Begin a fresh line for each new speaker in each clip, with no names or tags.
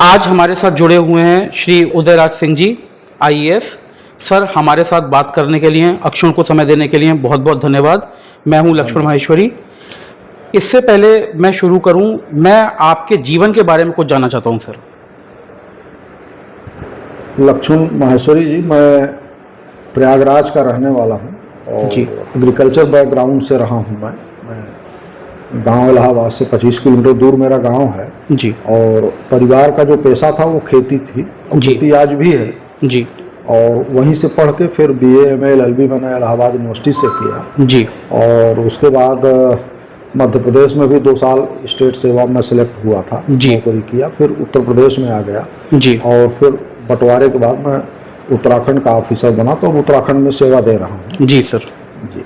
आज हमारे साथ जुड़े हुए हैं श्री उदयराज सिंह जी, आईएएस। सर, हमारे साथ बात करने के लिए, अक्षुण को समय देने के लिए बहुत बहुत धन्यवाद। मैं हूं लक्ष्मण माहेश्वरी। इससे पहले मैं शुरू करूं, मैं आपके जीवन के बारे में कुछ जानना चाहता हूं सर।
लक्ष्मण माहेश्वरी जी, मैं प्रयागराज का रहने वाला हूं और
जी।
एग्रीकल्चर बैकग्राउंड से रहा हूं। मैं गांव इलाहाबाद से 25 किलोमीटर दूर मेरा गांव है
जी।
और परिवार का जो पेशा था वो खेती थी।
जी।
खेती आज भी है
जी।
और वहीं से पढ़ के फिर BA MA LLB मैंने इलाहाबाद यूनिवर्सिटी से किया
जी।
और उसके बाद मध्य प्रदेश में भी 2 साल स्टेट सेवा में सिलेक्ट हुआ था, नौकरी किया। फिर उत्तर प्रदेश में आ गया
जी।
और फिर बंटवारे के बाद मैं उत्तराखंड का ऑफिसर बना, तो अब उत्तराखंड में सेवा दे रहा हूँ।
जी सर।
जी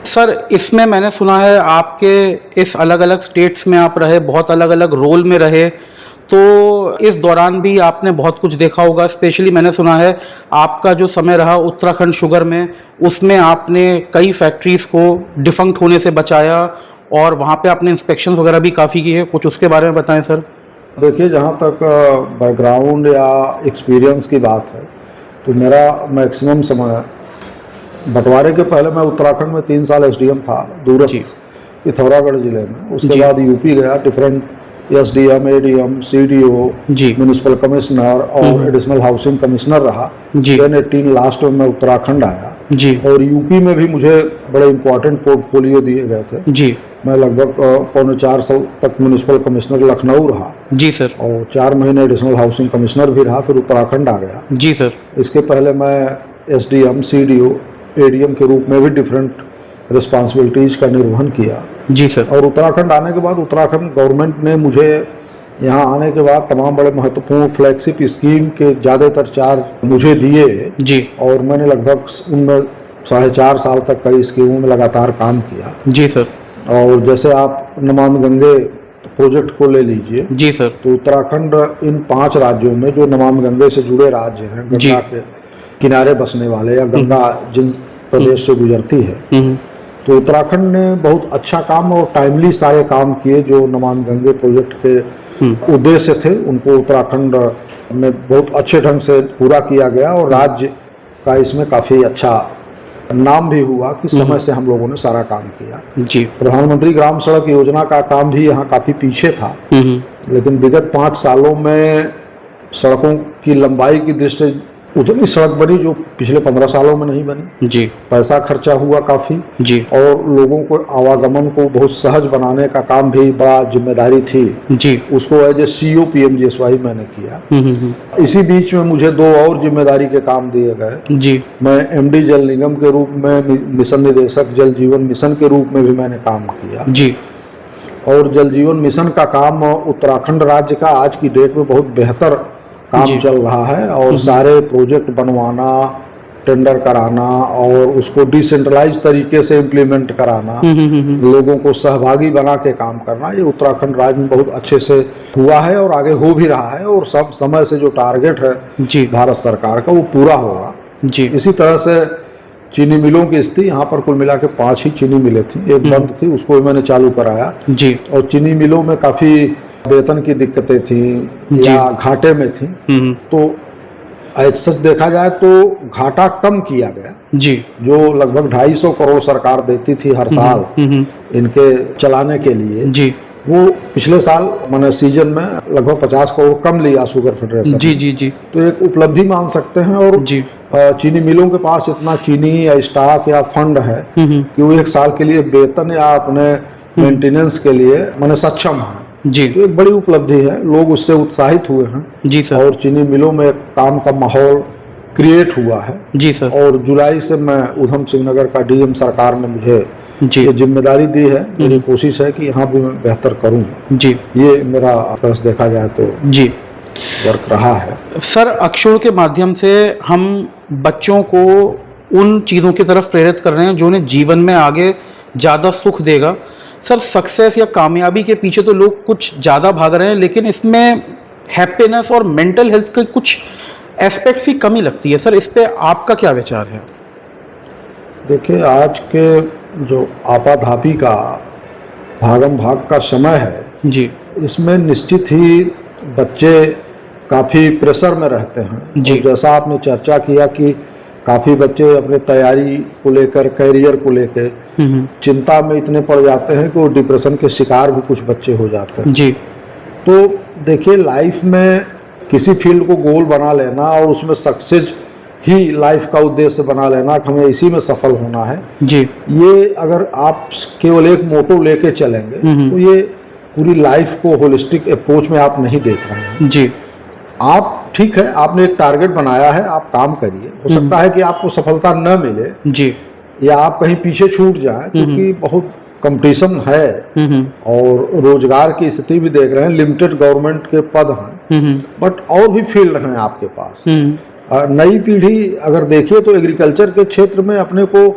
सर, इसमें मैंने सुना है आपके इस अलग अलग स्टेट्स में आप रहे, बहुत अलग अलग रोल में रहे, तो इस दौरान भी आपने बहुत कुछ देखा होगा। स्पेशली मैंने सुना है आपका जो समय रहा उत्तराखंड शुगर में, उसमें आपने कई फैक्ट्रीज़ को डिफंक्ट होने से बचाया और वहाँ पे आपने इंस्पेक्शंस वगैरह भी काफ़ी किए। कुछ उसके बारे में बताएं सर।
देखिए, जहाँ तक बैकग्राउंड या एक्सपीरियंस की बात है तो मेरा मैक्सिमम समय, बंटवारे के पहले मैं उत्तराखंड में 3 साल SDM था, दूरस्थ पिथौरागढ़ जिले में। उसके बाद यूपी गया, different SDM, ADM, CDO, municipal commissioner और एडिशनल हाउसिंग कमिश्नर रहा। 10-18 लास्ट में मैं उत्तराखंड आया
जी।
और यूपी में भी मुझे बड़े इंपॉर्टेंट पोर्टफोलियो दिए गए थे
जी।
मैं लगभग 3.25 साल तक म्यूनिसिपल कमिश्नर लखनऊ रहा
जी सर,
और 4 महीने एडिशनल हाउसिंग कमिश्नर भी रहा, फिर उत्तराखंड आ गया।
जी सर।
इसके पहले मैं SDM, CDO, ADM के रूप में भी डिफरेंट रिस्पॉन्सिबिलिटीज का निर्वहन किया।
जी सर।
और उत्तराखंड आने के बाद उत्तराखंड गवर्नमेंट ने मुझे यहाँ आने के बाद तमाम बड़े महत्वपूर्ण फ्लैगशिप स्कीम के ज़्यादातर चार्ज मुझे दिए
जी।
और मैंने लगभग उनमें 4.5 साल तक कई स्कीमों में लगातार काम किया।
जी सर।
और जैसे आप नमामि गंगे प्रोजेक्ट को ले लीजिए।
जी सर।
तो उत्तराखंड इन 5 राज्यों में जो नमामि गंगे से जुड़े राज्य हैं, गंगा के किनारे बसने वाले या गंगा जिन प्रदेश से गुजरती है, तो उत्तराखंड ने बहुत अच्छा काम और टाइमली सारे काम किए जो नमामि गंगे प्रोजेक्ट के उद्देश्य थे, उनको उत्तराखंड में बहुत अच्छे ढंग से पूरा किया गया और राज्य का इसमें काफ़ी अच्छा नाम भी हुआ कि समय से हम लोगों ने सारा काम किया।
जी।
प्रधानमंत्री ग्राम सड़क योजना का काम भी यहाँ काफ़ी पीछे था, लेकिन विगत 5 सालों में सड़कों की लंबाई की दृष्टि से उतनी सड़क बनी जो पिछले 15 सालों में नहीं बनी। जी। पैसा खर्चा हुआ काफ़ी जी, और लोगों को आवागमन को बहुत सहज बनाने का काम भी बड़ा जिम्मेदारी थी जी, उसको एज ए CO PMGSY मैंने किया। इसी बीच में मुझे 2 और जिम्मेदारी के काम दिए गए जी। मैं MD जल निगम के रूप में, मिशन निदेशक जल जीवन मिशन के रूप में भी मैंने काम किया जी। और जल जीवन मिशन का काम उत्तराखंड राज्य का आज की डेट में बहुत बेहतर काम चल रहा है और सारे प्रोजेक्ट बनवाना, टेंडर कराना और उसको डिसेंट्रलाइज तरीके से इम्प्लीमेंट कराना, लोगों को सहभागी बना के काम करना, ये उत्तराखंड राज्य में बहुत अच्छे से हुआ है और आगे हो भी रहा है। और सब समय से जो टारगेट है जी भारत सरकार का, वो पूरा होगा जी। इसी तरह से चीनी मिलों की स्थिति, यहाँ पर कुल मिला के 5 ही चीनी मिलें थी, एक बंद थी, उसको भी मैंने चालू कराया जी। और चीनी मिलों में काफ़ी वेतन की दिक्कतें थी या घाटे में थी, तो सच देखा जाए तो घाटा कम किया गया जी। जो लगभग 250 करोड़ सरकार देती थी हर साल इनके चलाने के लिए जी, वो पिछले साल मैंने सीजन में लगभग 50 करोड़ कम लिया शुगर फेडरेशन जी जी जी। तो एक उपलब्धि मान सकते हैं। और जी, चीनी मिलों के पास इतना चीनी या स्टॉक या फंड है कि वो 1 साल के लिए वेतन या अपने मेंटेनेंस के लिए मैंने सक्षम है जी। तो एक बड़ी उपलब्धि है, लोग उससे उत्साहित हुए हैं जी सर। और चीनी मिलों में काम का माहौल क्रिएट हुआ है जी सर। और जुलाई से मैं उधम सिंह नगर का DM सरकार ने मुझे जी ये जिम्मेदारी दी है। मेरी कोशिश है कि यहाँ भी मैं बेहतर करूँ जी। ये मेरा तरफ देखा जाए तो जी वर्क रहा है।
सर, अक्षुण के माध्यम से हम बच्चों को उन चीज़ों की तरफ प्रेरित कर रहे हैं जो उन्हें जीवन में आगे ज़्यादा सुख देगा। सर, सक्सेस या कामयाबी के पीछे तो लोग कुछ ज़्यादा भाग रहे हैं, लेकिन इसमें हैप्पीनेस और मेंटल हेल्थ के कुछ एस्पेक्ट्स की कमी लगती है। सर, इस पे आपका क्या विचार है?
देखिए, आज के जो आपाधापी का भागम भाग का समय है जी, इसमें निश्चित ही बच्चे काफ़ी प्रेशर में रहते हैं।
जी।
और जैसा आपने चर्चा किया कि काफ़ी बच्चे अपने तैयारी को लेकर, कैरियर को लेकर चिंता में इतने पड़ जाते हैं कि वो डिप्रेशन के शिकार भी कुछ बच्चे हो जाते हैं।
जी।
तो देखिए, लाइफ में किसी फील्ड को गोल बना लेना और उसमें सक्सेस ही लाइफ का उद्देश्य बना लेना कि हमें इसी में सफल होना है,
जी।
ये अगर आप केवल एक मोटो लेके चलेंगे तो ये पूरी लाइफ को होलिस्टिक अप्रोच में आप नहीं देख रहे हैं।
जी।
आप ठीक है, आपने एक टारगेट बनाया है, आप काम करिए। हो सकता है कि आपको सफलता न मिले
जी।
या आप कहीं पीछे छूट जाएं, क्योंकि बहुत कंपटीशन है और रोजगार की स्थिति भी देख रहे हैं, लिमिटेड गवर्नमेंट के पद हैं, बट और भी फील्ड हैं आपके पास। नई पीढ़ी अगर देखिए तो एग्रीकल्चर के क्षेत्र में अपने को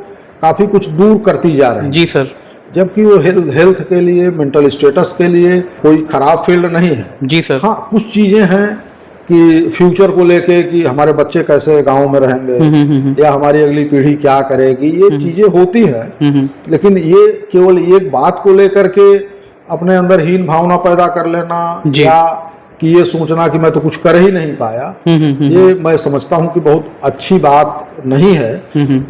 काफी कुछ दूर करती जा रही है।
जी सर।
जबकि वो हेल्थ के लिए, मेंटल स्टेटस के लिए कोई खराब फील्ड नहीं है।
जी सर।
हाँ, कुछ चीजें हैं कि फ्यूचर को लेके कि हमारे बच्चे कैसे गांव में रहेंगे या हमारी अगली पीढ़ी क्या करेगी, ये चीजें होती है। लेकिन ये केवल एक बात को लेकर के अपने अंदर हीन भावना पैदा कर लेना या कि ये सोचना कि मैं तो कुछ कर ही नहीं पाया, ये मैं समझता हूँ कि बहुत अच्छी बात नहीं है।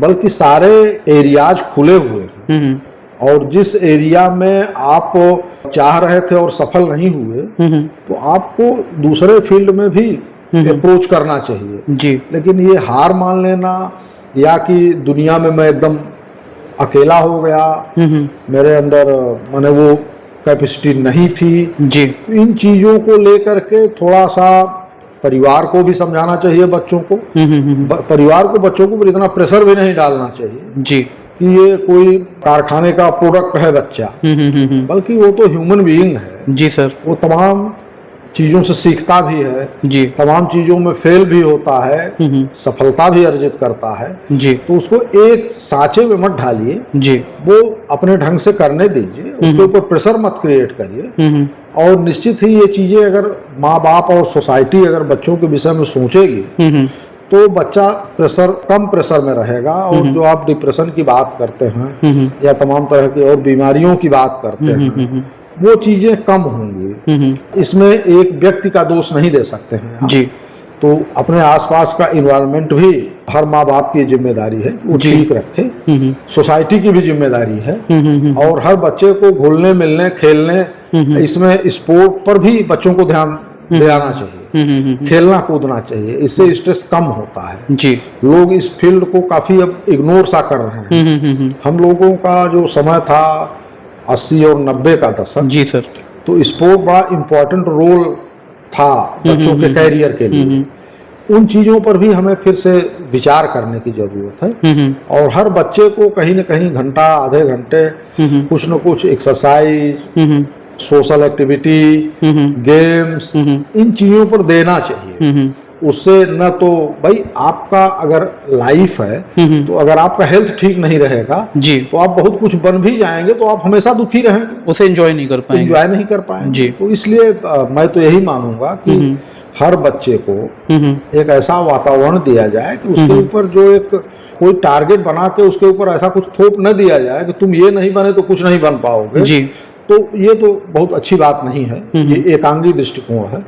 बल्कि सारे एरियाज खुले हुए हैं और जिस एरिया में आप चाह रहे थे और सफल नहीं हुए, तो आपको दूसरे फील्ड में भी अप्रोच करना चाहिए।
जी।
लेकिन ये हार मान लेना या कि दुनिया में मैं एकदम अकेला हो गया, मेरे अंदर माने वो कैपेसिटी नहीं थी,
जी।
इन चीजों को लेकर के थोड़ा सा परिवार को भी समझाना चाहिए, बच्चों को, परिवार को, बच्चों को इतना प्रेशर भी नहीं डालना चाहिए
जी।
कि ये कोई कारखाने का प्रोडक्ट है बच्चा, बल्कि वो तो ह्यूमन बीइंग है।
जी सर।
वो तमाम चीजों से सीखता भी है,
जी।
तमाम चीजों में फेल भी होता है, सफलता भी अर्जित करता है।
जी।
तो उसको एक साँचे में मत ढालिए,
जी।
वो अपने ढंग से करने दीजिए, उसके ऊपर प्रेशर मत क्रिएट करिए। और निश्चित ही ये चीजें अगर माँ बाप और सोसाइटी अगर बच्चों के विषय में सोचेगी तो बच्चा कम प्रेशर में रहेगा। और जो आप डिप्रेशन की बात करते हैं या तमाम तरह की और बीमारियों की बात करते हैं, वो चीजें कम होंगी। इसमें एक व्यक्ति का दोष नहीं दे सकते हैं आप।
जी।
तो अपने आसपास का इन्वायरमेंट भी हर माँ बाप की जिम्मेदारी है कि वो ठीक रखे, सोसाइटी की भी जिम्मेदारी है। और हर बच्चे को घुलने मिलने, खेलने, इसमें स्पोर्ट पर भी बच्चों को ध्यान देना चाहिए, खेलना कूदना चाहिए, इससे स्ट्रेस कम होता है।
जी।
लोग इस फील्ड को काफी अब इग्नोर सा कर रहे हैं। हम लोगों का जो समय था 80 और 90 का दशक,
जी सर,
तो स्पोर्ट बड़ा इम्पोर्टेंट रोल था बच्चों के कैरियर के लिए। उन चीजों पर भी हमें फिर से विचार करने की जरूरत है। और हर बच्चे को कहीं न कहीं घंटा, आधे घंटे कुछ न कुछ एक्सरसाइज, सोशल एक्टिविटी, गेम्स, इन चीजों पर देना चाहिए। उससे न तो भाई आपका अगर लाइफ है, तो अगर आपका हेल्थ ठीक नहीं रहेगा
जी,
तो आप बहुत कुछ बन भी जाएंगे तो आप हमेशा दुखी रहेंगे,
उसे एंजॉय नहीं कर पाएंगे,
एंजॉय नहीं कर पाएंगे
जी।
तो इसलिए मैं तो यही मानूंगा कि हर बच्चे को एक ऐसा वातावरण दिया जाए कि उसके ऊपर जो एक कोई टारगेट बना के उसके ऊपर ऐसा कुछ थोप न दिया जाए कि तुम ये नहीं बने तो कुछ नहीं बन पाओगे
जी।
तो ये तो बहुत अच्छी बात नहीं है। ये एकांगी दृष्टिकोण है।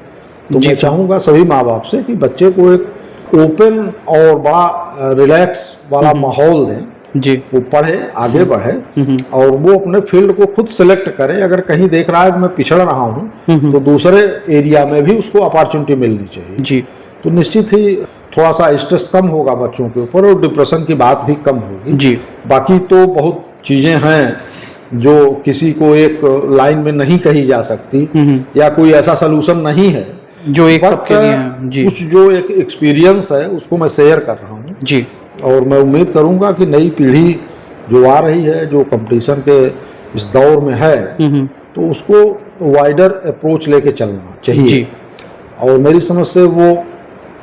तो मैं चाहूंगा सभी माँ बाप से कि बच्चे को एक ओपन और बड़ा रिलैक्स वाला माहौल दें
जी,
वो पढ़े, आगे बढ़े और वो अपने फील्ड को खुद सेलेक्ट करे। अगर कहीं देख रहा है कि मैं पिछड़ रहा हूँ तो दूसरे एरिया में भी उसको अपॉर्चुनिटी मिलनी चाहिए
जी।
तो निश्चित ही थोड़ा सा स्ट्रेस कम होगा बच्चों के ऊपर और डिप्रेशन की बात भी कम होगी
जी।
बाकी तो बहुत चीजें हैं जो किसी को एक लाइन में नहीं कही जा सकती या कोई ऐसा सलूशन नहीं है
जो एक सबके लिए है। जी,
कुछ जो एक एक्सपीरियंस है उसको मैं शेयर कर रहा हूँ
जी।
और मैं उम्मीद करूंगा कि नई पीढ़ी जो आ रही है, जो कंपटीशन के इस दौर में है, तो उसको वाइडर अप्रोच लेके चलना चाहिए
जी।
और मेरी समझ से वो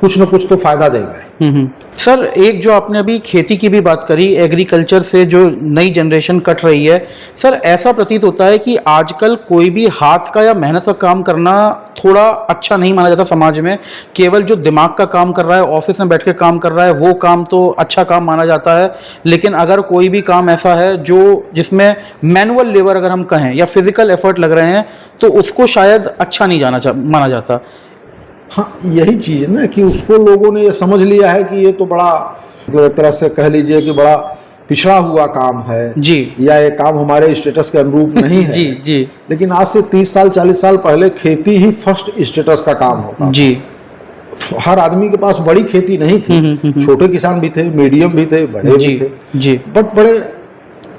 कुछ न कुछ तो फायदा देगा।
सर, एक जो आपने अभी खेती की भी बात करी, एग्रीकल्चर से जो नई जनरेशन कट रही है, सर ऐसा प्रतीत होता है कि आजकल कोई भी हाथ का या मेहनत का काम करना थोड़ा अच्छा नहीं माना जाता समाज में। केवल जो दिमाग का काम कर रहा है, ऑफिस में बैठ के काम कर रहा है, वो काम तो अच्छा काम माना जाता है। लेकिन अगर कोई भी काम ऐसा है जो जिसमें मैनुअल लेबर अगर हम कहें या फिजिकल एफर्ट लग रहे हैं, तो उसको शायद अच्छा नहीं माना जाता।
हाँ, यही चीज़ है ना कि उसको लोगों ने ये समझ लिया है कि ये तो बड़ा मतलब एक तरह से कह लीजिए कि बड़ा पिछड़ा हुआ काम है
जी
या ये काम हमारे स्टेटस के अनुरूप नहीं है।
जी जी
लेकिन आज से 30 साल 40 साल पहले खेती ही फर्स्ट स्टेटस का काम होता था।
जी
हर आदमी के पास बड़ी खेती नहीं थी, छोटे किसान भी थे, मीडियम भी थे, बड़े
जी
भी थे,
जी
बट बड़े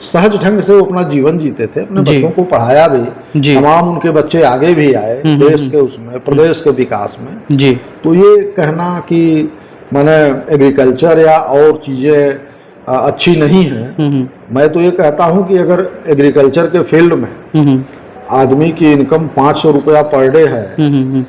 सहज ढंग से वो अपना जीवन जीते थे, अपने
जी।
बच्चों को पढ़ाया भी,
जी।
तमाम उनके बच्चे आगे भी आए देश के उसमें, प्रदेश के विकास में।
जी
तो ये कहना कि मैंने एग्रीकल्चर या और चीज़ें अच्छी नहीं हैं, मैं तो ये कहता हूँ कि अगर एग्रीकल्चर के फील्ड में आदमी की इनकम 500 रुपया पर डे है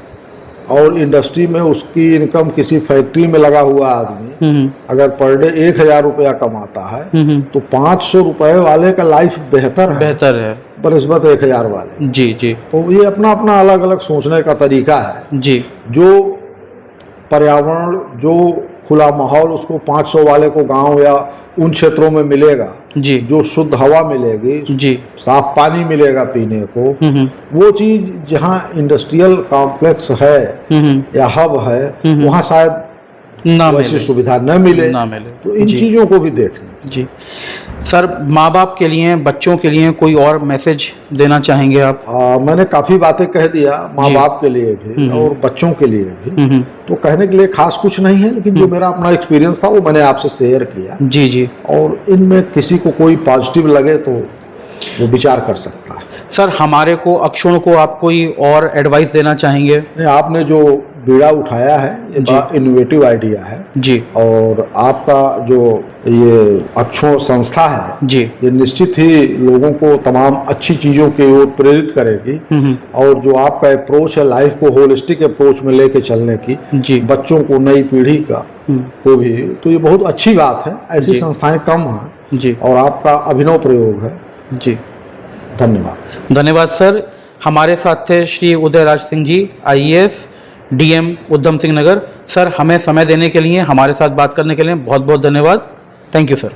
और इंडस्ट्री में उसकी इनकम किसी फैक्ट्री में लगा हुआ आदमी अगर पर डे 1000 रुपया कमाता है तो 500 रुपए वाले का लाइफ बेहतर है बनिस्बत 1000 वाले।
जी जी
तो ये अपना अपना अलग अलग सोचने का तरीका है।
जी
जो पर्यावरण, जो खुला माहौल उसको 500 वाले को गांव या उन क्षेत्रों में मिलेगा,
जी
जो शुद्ध हवा मिलेगी,
जी
साफ पानी मिलेगा पीने को, वो चीज जहाँ इंडस्ट्रियल कॉम्प्लेक्स है या हब है वहाँ शायद
ना
वैसी
मिले
सुविधा न मिले।
ना मिले।
तो इन
जी
चीजों को भी देखना।
जी सर, माँ बाप के लिए, बच्चों के लिए कोई और मैसेज देना चाहेंगे आप?
मैंने काफी बातें कह दिया माँ
जी।
बाप के लिए भी और बच्चों के लिए भी। तो कहने के लिए खास कुछ नहीं है, लेकिन जो मेरा अपना एक्सपीरियंस था वो मैंने आपसे शेयर किया।
जी जी
और इनमें किसी को कोई पॉजिटिव लगे तो वो विचार कर सकता है।
सर, हमारे को अक्षुण को आप कोई और एडवाइस देना चाहेंगे?
नहीं, आपने जो बीड़ा उठाया है ये बड़ा इनोवेटिव आइडिया है
जी
और आपका जो ये अक्षुण संस्था है
जी
ये निश्चित ही लोगों को तमाम अच्छी चीजों की ओर प्रेरित करेगी। और जो आपका अप्रोच है लाइफ को होलिस्टिक अप्रोच में लेके चलने की,
जी
बच्चों को, नई पीढ़ी का को भी, तो ये बहुत अच्छी बात है। ऐसी
जी।
संस्थाएं कम हैं
जी
और आपका अभिनव प्रयोग है।
जी
धन्यवाद।
धन्यवाद सर। हमारे साथ थे Shri Udayraj Singh ji, IAS, DM Udham Singh Nagar. Sir, हमें समय देने के लिए, हमारे साथ बात करने के लिए बहुत बहुत धन्यवाद। Thank you sir.